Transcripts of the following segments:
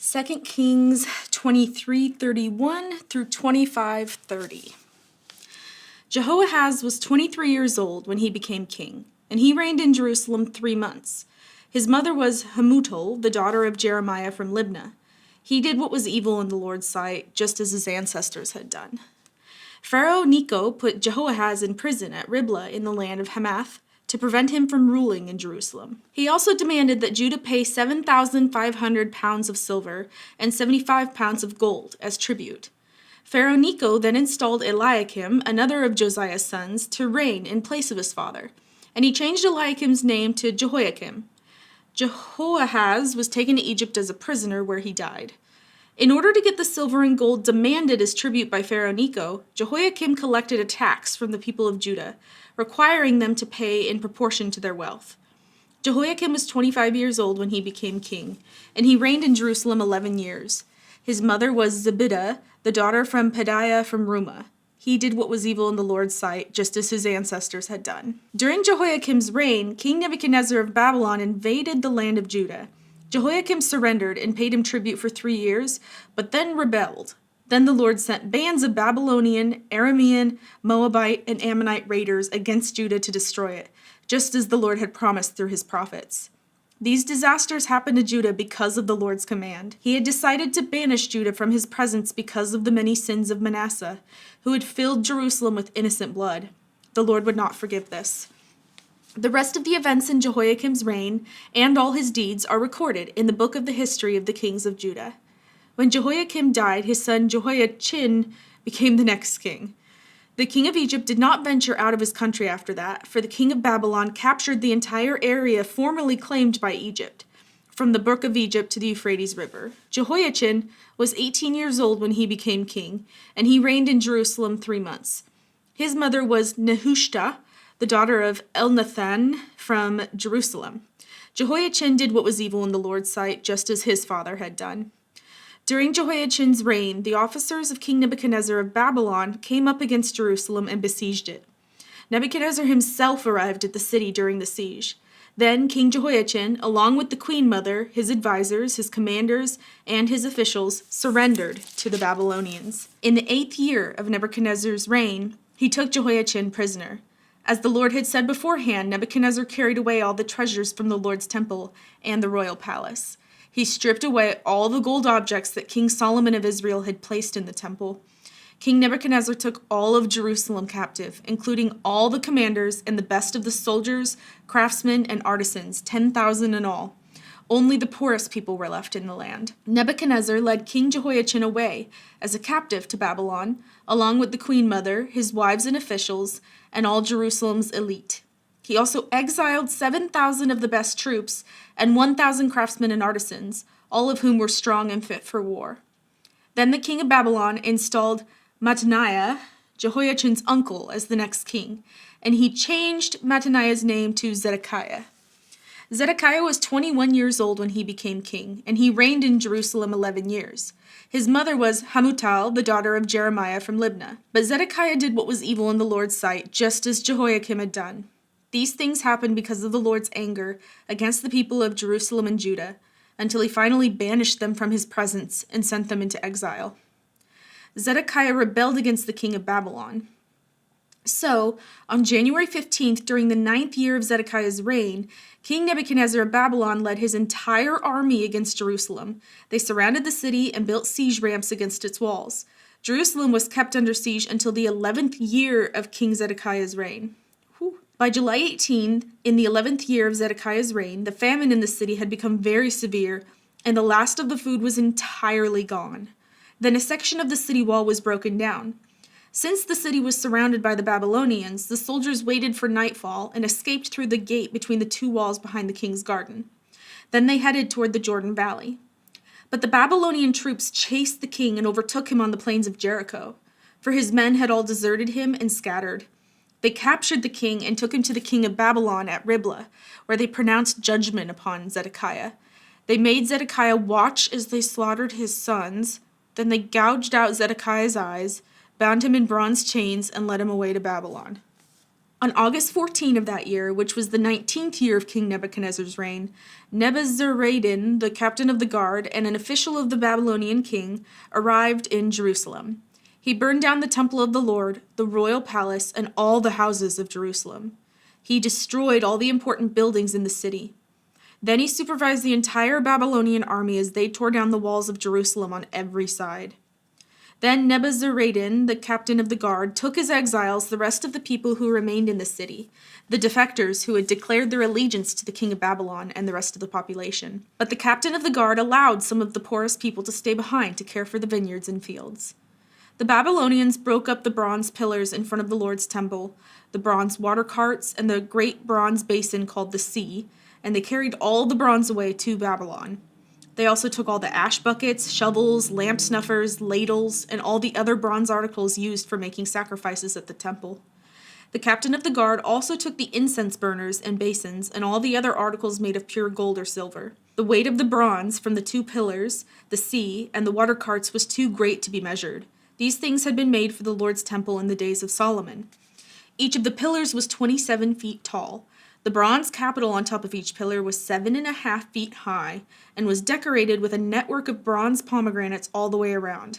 2 Kings 23:31 through 25:30. Jehoahaz was 23 years old when he became king, and he reigned in Jerusalem 3 months. His mother was Hamutal, the daughter of Jeremiah from Libnah. He did what was evil in the Lord's sight, just as his ancestors had done. Pharaoh Necho put Jehoahaz in prison at Riblah in the land of Hamath to prevent him from ruling in Jerusalem. He also demanded that Judah pay 7,500 pounds of silver and 75 pounds of gold as tribute. Pharaoh Necho then installed Eliakim, another of Josiah's sons, to reign in place of his father, and he changed Eliakim's name to Jehoiakim. Jehoahaz was taken to Egypt as a prisoner, where he died. In order to get the silver and gold demanded as tribute by Pharaoh Necho, Jehoiakim collected a tax from the people of Judah, requiring them to pay in proportion to their wealth. Jehoiakim was 25 years old when he became king, and he reigned in Jerusalem 11 years. His mother was Zebidah, the daughter from Pedaiah from Rumah. He did what was evil in the Lord's sight, just as his ancestors had done. During Jehoiakim's reign, King Nebuchadnezzar of Babylon invaded the land of Judah. Jehoiakim surrendered and paid him tribute for 3 years, but then rebelled. Then the Lord sent bands of Babylonian, Aramean, Moabite, and Ammonite raiders against Judah to destroy it, just as the Lord had promised through his prophets. These disasters happened to Judah because of the Lord's command. He had decided to banish Judah from his presence because of the many sins of Manasseh, who had filled Jerusalem with innocent blood. The Lord would not forgive this. The rest of the events in Jehoiakim's reign and all his deeds are recorded in the book of the history of the kings of Judah. When Jehoiakim died, his son Jehoiachin became the next king. The king of Egypt did not venture out of his country after that, for the king of Babylon captured the entire area formerly claimed by Egypt, from the brook of Egypt to the Euphrates River. Jehoiachin was 18 years old when he became king, and he reigned in Jerusalem 3 months. His mother was Nehushta, the daughter of Elnathan from Jerusalem. Jehoiachin did what was evil in the Lord's sight, just as his father had done. During Jehoiachin's reign, the officers of King Nebuchadnezzar of Babylon came up against Jerusalem and besieged it. Nebuchadnezzar himself arrived at the city during the siege. Then King Jehoiachin, along with the queen mother, his advisors, his commanders, and his officials, surrendered to the Babylonians. In the 8th year of Nebuchadnezzar's reign, he took Jehoiachin prisoner. As the Lord had said beforehand, Nebuchadnezzar carried away all the treasures from the Lord's temple and the royal palace. He stripped away all the gold objects that King Solomon of Israel had placed in the temple. King Nebuchadnezzar took all of Jerusalem captive, including all the commanders and the best of the soldiers, craftsmen, and artisans, 10,000 in all. Only the poorest people were left in the land. Nebuchadnezzar led King Jehoiachin away as a captive to Babylon, along with the queen mother, his wives and officials, and all Jerusalem's elite. He also exiled 7,000 of the best troops and 1,000 craftsmen and artisans, all of whom were strong and fit for war. Then the king of Babylon installed Mattaniah, Jehoiachin's uncle, as the next king, and he changed Mattaniah's name to Zedekiah. Zedekiah was 21 years old when he became king, and he reigned in Jerusalem 11 years. His mother was Hamutal, the daughter of Jeremiah from Libnah. But Zedekiah did what was evil in the Lord's sight, just as Jehoiakim had done. These things happened because of the Lord's anger against the people of Jerusalem and Judah, until he finally banished them from his presence and sent them into exile. Zedekiah rebelled against the king of Babylon. So, on January 15th, during the 9th year of Zedekiah's reign, King Nebuchadnezzar of Babylon led his entire army against Jerusalem. They surrounded the city and built siege ramps against its walls. Jerusalem was kept under siege until the 11th year of King Zedekiah's reign. By July 18th, in the 11th year of Zedekiah's reign, the famine in the city had become very severe, and the last of the food was entirely gone. Then a section of the city wall was broken down. Since the city was surrounded by the Babylonians, the soldiers waited for nightfall and escaped through the gate between the 2 walls behind the king's garden. Then they headed toward the Jordan Valley. But the Babylonian troops chased the king and overtook him on the plains of Jericho, for his men had all deserted him and scattered. They captured the king and took him to the king of Babylon at Riblah, where they pronounced judgment upon Zedekiah. They made Zedekiah watch as they slaughtered his sons. Then they gouged out Zedekiah's eyes, bound him in bronze chains, and led him away to Babylon. On August 14 of that year, which was the 19th year of King Nebuchadnezzar's reign, Nebuzaradan, the captain of the guard and an official of the Babylonian king, arrived in Jerusalem. He burned down the temple of the Lord, the royal palace, and all the houses of Jerusalem. He destroyed all the important buildings in the city. Then he supervised the entire Babylonian army as they tore down the walls of Jerusalem on every side. Then Nebuzaradan, the captain of the guard, took as exiles the rest of the people who remained in the city, the defectors who had declared their allegiance to the king of Babylon and the rest of the population. But the captain of the guard allowed some of the poorest people to stay behind to care for the vineyards and fields. The Babylonians broke up the bronze pillars in front of the Lord's temple, the bronze water carts, and the great bronze basin called the sea, and they carried all the bronze away to Babylon. They also took all the ash buckets, shovels, lamp snuffers, ladles, and all the other bronze articles used for making sacrifices at the temple. The captain of the guard also took the incense burners and basins and all the other articles made of pure gold or silver. The weight of the bronze from the 2 pillars, the sea, and the water carts was too great to be measured. These things had been made for the Lord's temple in the days of Solomon. Each of the pillars was 27 feet tall. The bronze capital on top of each pillar was 7.5 feet high and was decorated with a network of bronze pomegranates all the way around.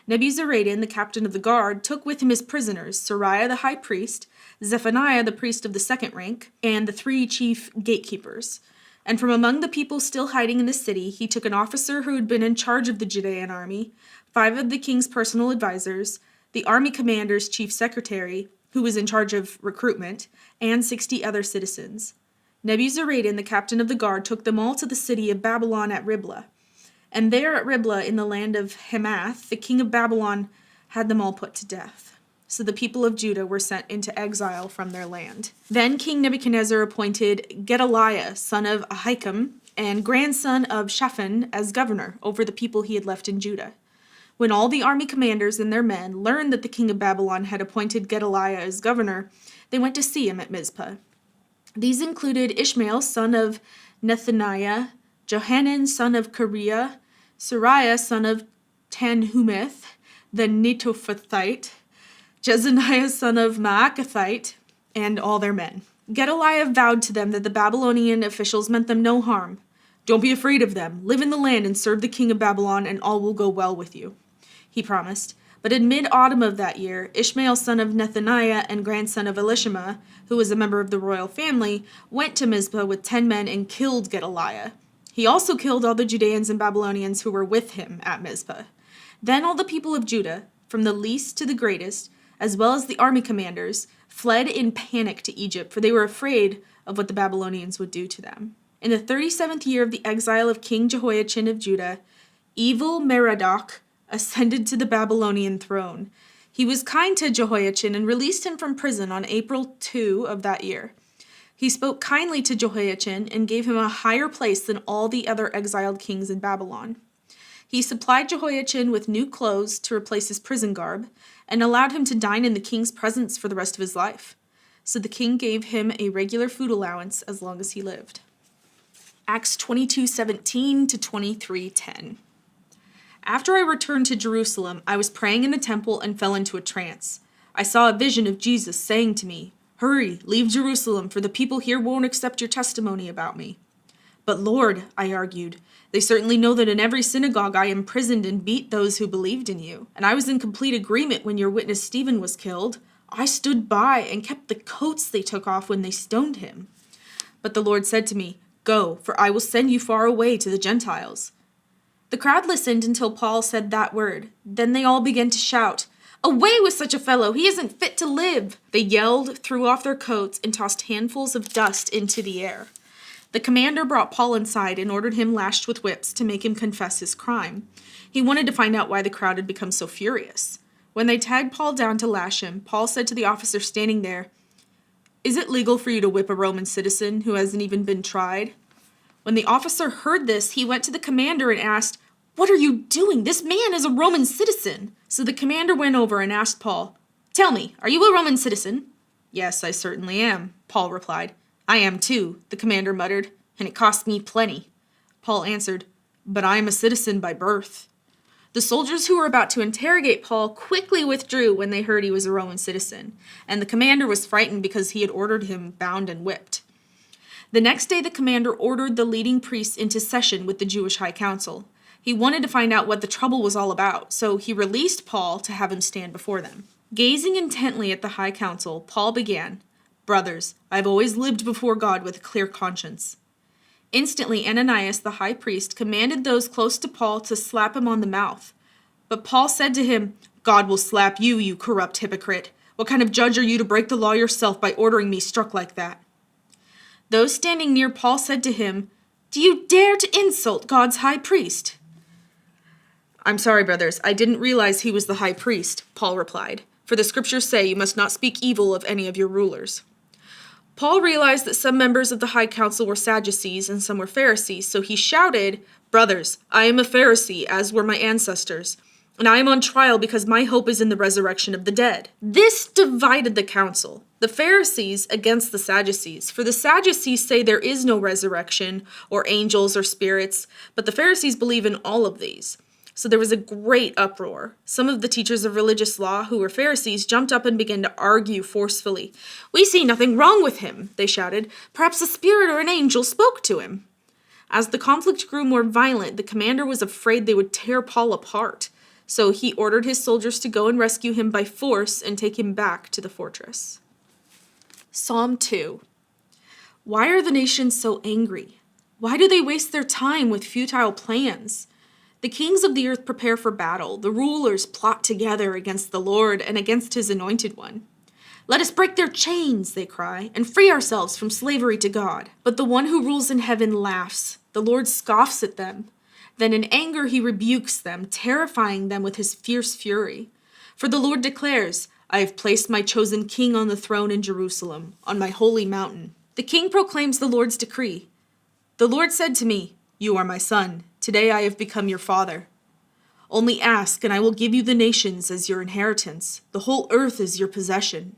Nebuzaradan, the captain of the guard, took with him his prisoners, Sariah the high priest, Zephaniah the priest of the 2nd rank, and the 3 chief gatekeepers. And from among the people still hiding in the city, he took an officer who had been in charge of the Judean army, 5 of the king's personal advisors, the army commander's chief secretary, who was in charge of recruitment, and 60 other citizens. Nebuzaradan, the captain of the guard, took them all to the city of Babylon at Riblah. And there at Riblah, in the land of Hamath, the king of Babylon had them all put to death. So the people of Judah were sent into exile from their land. Then King Nebuchadnezzar appointed Gedaliah, son of Ahikam, and grandson of Shaphan, as governor over the people he had left in Judah. When all the army commanders and their men learned that the king of Babylon had appointed Gedaliah as governor, they went to see him at Mizpah. These included Ishmael, son of Nethaniah, Johanan, son of Kareah, Sariah, son of Tanhumeth, the Netophathite, Jezaniah, son of Maakathite, and all their men. Gedaliah vowed to them that the Babylonian officials meant them no harm. "Don't be afraid of them. Live in the land and serve the king of Babylon, and all will go well with you," he promised. But in mid-autumn of that year, Ishmael, son of Nethaniah and grandson of Elishama, who was a member of the royal family, went to Mizpah with 10 men and killed Gedaliah. He also killed all the Judeans and Babylonians who were with him at Mizpah. Then all the people of Judah, from the least to the greatest, as well as the army commanders, fled in panic to Egypt, for they were afraid of what the Babylonians would do to them. In the 37th year of the exile of King Jehoiachin of Judah, evil Merodach ascended to the Babylonian throne. He was kind to Jehoiachin and released him from prison on April 2 of that year. He spoke kindly to Jehoiachin and gave him a higher place than all the other exiled kings in Babylon. He supplied Jehoiachin with new clothes to replace his prison garb and allowed him to dine in the king's presence for the rest of his life. So the king gave him a regular food allowance as long as he lived. Acts 22:17 to 23:10. After I returned to Jerusalem, I was praying in the temple and fell into a trance. I saw a vision of Jesus saying to me, "Hurry, leave Jerusalem, for the people here won't accept your testimony about me." "But Lord," I argued, "they certainly know that in every synagogue I imprisoned and beat those who believed in you. And I was in complete agreement when your witness Stephen was killed. I stood by and kept the coats they took off when they stoned him." But the Lord said to me, "Go, for I will send you far away to the Gentiles." The crowd listened until Paul said that word. Then they all began to shout, "Away with such a fellow! He isn't fit to live!" They yelled, threw off their coats, and tossed handfuls of dust into the air. The commander brought Paul inside and ordered him lashed with whips to make him confess his crime. He wanted to find out why the crowd had become so furious. When they tied Paul down to lash him, Paul said to the officer standing there, "Is it legal for you to whip a Roman citizen who hasn't even been tried?" When the officer heard this, he went to the commander and asked, "What are you doing? This man is a Roman citizen." So the commander went over and asked Paul, "Tell me, are you a Roman citizen?" "Yes, I certainly am," Paul replied. "I am too," the commander muttered, "and it cost me plenty." Paul answered, "But I am a citizen by birth." The soldiers who were about to interrogate Paul quickly withdrew when they heard he was a Roman citizen, and the commander was frightened because he had ordered him bound and whipped. The next day, the commander ordered the leading priests into session with the Jewish High Council. He wanted to find out what the trouble was all about, so he released Paul to have him stand before them. Gazing intently at the High Council, Paul began, "Brothers, I have always lived before God with a clear conscience." Instantly, Ananias, the high priest, commanded those close to Paul to slap him on the mouth. But Paul said to him, "God will slap you, you corrupt hypocrite. What kind of judge are you to break the law yourself by ordering me struck like that?" Those standing near Paul said to him, "Do you dare to insult God's high priest?" "I'm sorry, brothers, I didn't realize he was the high priest," Paul replied. "For the scriptures say you must not speak evil of any of your rulers." Paul realized that some members of the high council were Sadducees and some were Pharisees, so he shouted, "Brothers, I am a Pharisee, as were my ancestors, and I am on trial because my hope is in the resurrection of the dead." This divided the council, the Pharisees against the Sadducees, for the Sadducees say there is no resurrection or angels or spirits, but the Pharisees believe in all of these. So there was a great uproar. Some of the teachers of religious law who were Pharisees jumped up and began to argue forcefully. "We see nothing wrong with him," they shouted. "Perhaps a spirit or an angel spoke to him." As the conflict grew more violent, the commander was afraid they would tear Paul apart. So he ordered his soldiers to go and rescue him by force and take him back to the fortress. Psalm 2. Why are the nations so angry? Why do they waste their time with futile plans? The kings of the earth prepare for battle. The rulers plot together against the Lord and against his anointed one. "Let us break their chains," they cry, "and free ourselves from slavery to God." But the one who rules in heaven laughs. The Lord scoffs at them. Then in anger he rebukes them, terrifying them with his fierce fury. For the Lord declares, "I have placed my chosen king on the throne in Jerusalem, on my holy mountain." The king proclaims the Lord's decree. "The Lord said to me, 'You are my son. Today I have become your father.' Only ask, and I will give you the nations as your inheritance, the whole earth as your possession.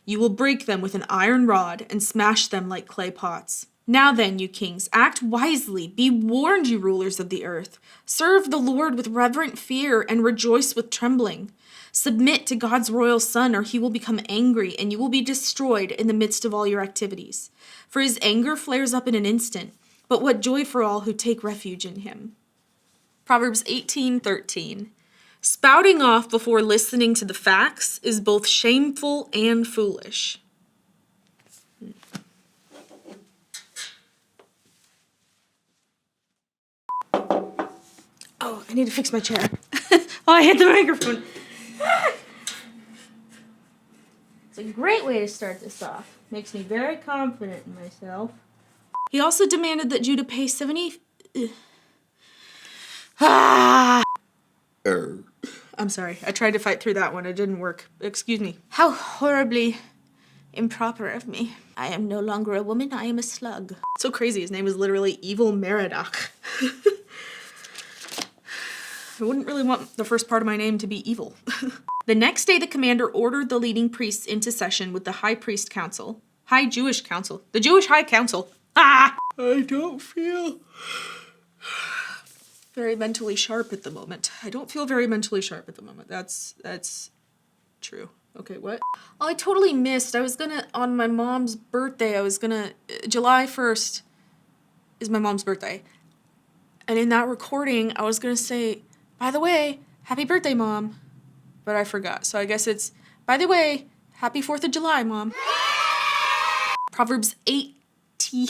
You will break them with an iron rod and smash them like clay pots. Now then, you kings, act wisely. Be warned, you rulers of the earth. Serve the Lord with reverent fear and rejoice with trembling. Submit to God's royal son, or he will become angry, and you will be destroyed in the midst of all your activities. For his anger flares up in an instant, but what joy for all who take refuge in him." Proverbs 18:13. Spouting off before listening to the facts is both shameful and foolish. Oh, I need to fix my chair. Oh, I hit the microphone. It's a great way to start this off. Makes me very confident in myself. He also demanded that Judah pay 70... I'm sorry. I tried to fight through that one. It didn't work. Excuse me. How horribly improper of me. I am no longer a woman. I am a slug. So crazy. His name is literally Evil Merodach. I wouldn't really want the first part of my name to be evil. The next day, the commander ordered the leading priests into session with the high priest council. High Jewish council. The Jewish high council. I don't feel very mentally sharp at the moment. I don't feel very mentally sharp at the moment. That's true. Okay, what? Oh, I totally missed. On my mom's birthday, July 1st is my mom's birthday. And in that recording, I was gonna say, by the way, happy birthday, Mom. But I forgot. So I guess it's, by the way, happy 4th of July, Mom. Proverbs 18.